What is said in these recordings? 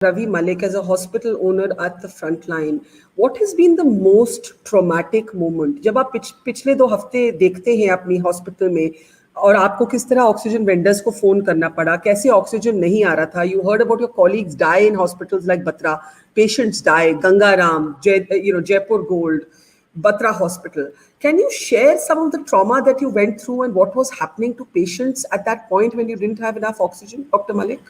Ravi Malik, as a hospital owner at the front line, what has been the most traumatic moment? जब आप पिछले 2 हफ्ते देखते हैं अपनी हॉस्पिटल में और आपको किस तरह ऑक्सीजन वेंडर्स को फोन करना पड़ा, कैसे ऑक्सीजन नहीं आ रहा था? You heard about your colleagues die in hospitals like Batra, patients die, Gangaram, Jaipur Gold, Batra Hospital. Can you share some of the trauma that you went through and what was happening to patients at that point when you didn't have enough oxygen, Dr. Malik?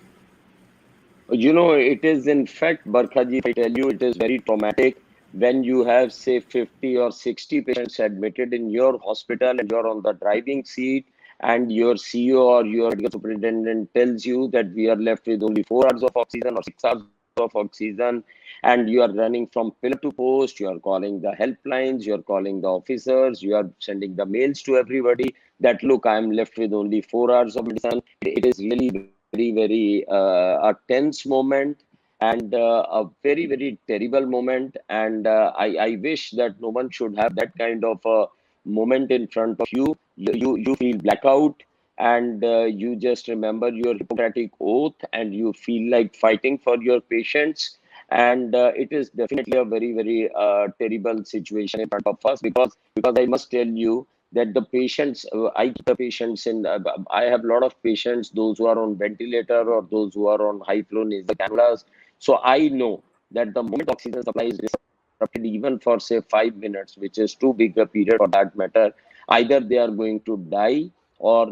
It is in fact, Barkhaji, if I tell you, it is very traumatic when you have, say, 50 or 60 patients admitted in your hospital and you're on the driving seat and your CEO or your medical superintendent tells you that we are left with only 4 hours of oxygen or 6 hours of oxygen, and you are running from pillar to post, you are calling the helplines, you are calling the officers, you are sending the mails to everybody that, look, I am left with only 4 hours of medicine. It is really very a tense moment and a very terrible moment, and I wish that no one should have that kind of a moment in front of you. You feel blackout, and you just remember your Hippocratic oath and you feel like fighting for your patients. And it is definitely a very terrible situation in front of us, because I must tell you that the patients, I keep the patients in, I have a lot of patients, those who are on ventilator or those who are on high flow nasal cannulas. So I know that the moment oxygen supply is disrupted, even for say 5 minutes, which is too big a period for that matter, either they are going to die or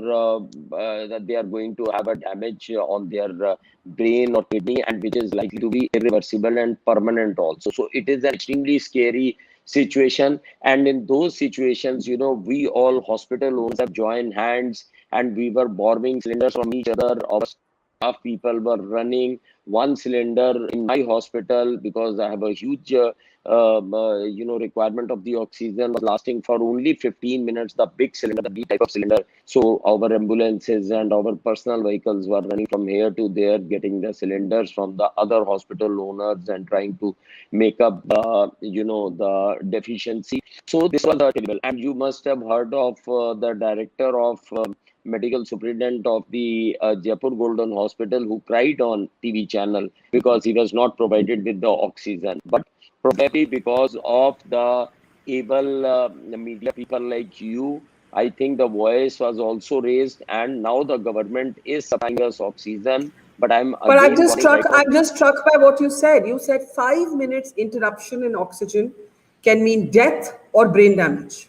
that they are going to have a damage on their brain or kidney, and which is likely to be irreversible and permanent also. So it is an extremely scary situation, and in those situations, we all hospital owners have joined hands and we were borrowing cylinders from each other. Our staff people were running one cylinder in my hospital because I have a huge requirement of the oxygen was lasting for only 15 minutes, the big cylinder, the B type of cylinder. So our ambulances and our personal vehicles were running from here to there, getting the cylinders from the other hospital owners and trying to make up the deficiency. So this was terrible. And you must have heard of the director of medical superintendent of the Jaipur Golden Hospital, who cried on TV channel because he was not provided with the oxygen. But probably because of the able media people like you, I think the voice was also raised, and now the government is supplying us oxygen. But But I'm just struck by what you said. You said 5 minutes interruption in oxygen can mean death or brain damage.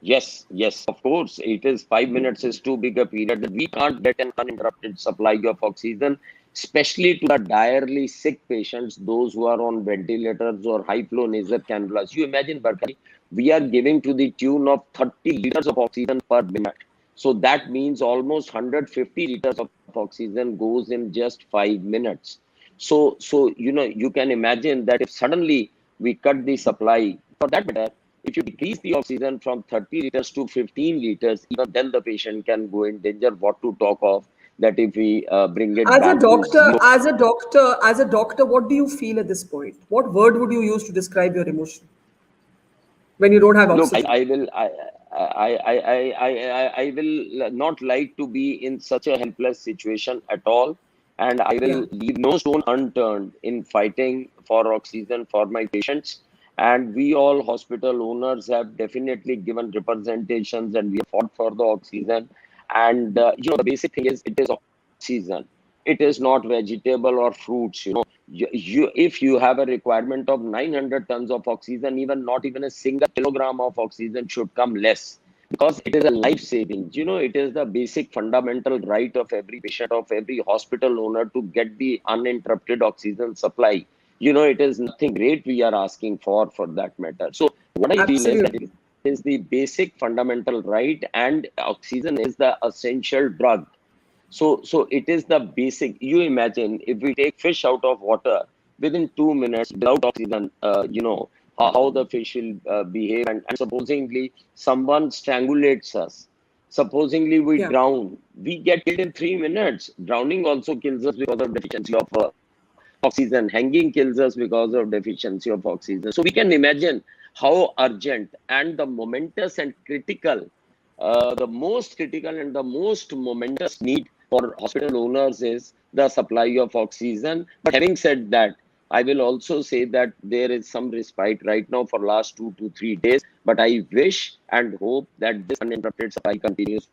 Yes, of course. It is 5 minutes is too big a period that we can't get an uninterrupted supply of oxygen, especially to the direly sick patients, those who are on ventilators or high flow nasal cannulas. You imagine, Barkari, we are giving to the tune of 30 liters of oxygen per minute. So that means almost 150 liters of oxygen goes in just 5 minutes. So you can imagine that if suddenly we cut the supply, for that matter, if you decrease the oxygen from 30 liters to 15 liters, even then the patient can go in danger. What to talk of that if we bring it back to zero. As a doctor, what do you feel at this point? What word would you use to describe your emotion when you don't have oxygen? Look, I will not like to be in such a helpless situation at all, and I will leave no stone unturned in fighting for oxygen for my patients. And we all hospital owners have definitely given representations, and we have fought for the oxygen. And the basic thing is, it is oxygen. It is not vegetable or fruits. If you have a requirement of 900 tons of oxygen, not even a single kilogram of oxygen should come less, because it is a life saving. It is the basic fundamental right of every patient, of every hospital owner, to get the uninterrupted oxygen supply. It is nothing great we are asking for that matter. So what I feel is that it is the basic fundamental right, and oxygen is the essential drug. So it is the basic. You imagine if we take fish out of water within 2 minutes without oxygen, how the fish will behave. And supposingly someone strangulates us, supposingly we drown, we get killed in 3 minutes. Drowning also kills us because of deficiency of oxygen. Hanging kills us because of deficiency of oxygen. So we can imagine how urgent and the momentous and critical, the most critical and the most momentous need for hospital owners is the supply of oxygen. But having said that, I will also say that there is some respite right now for last 2 to 3 days, but I wish and hope that this uninterrupted supply continues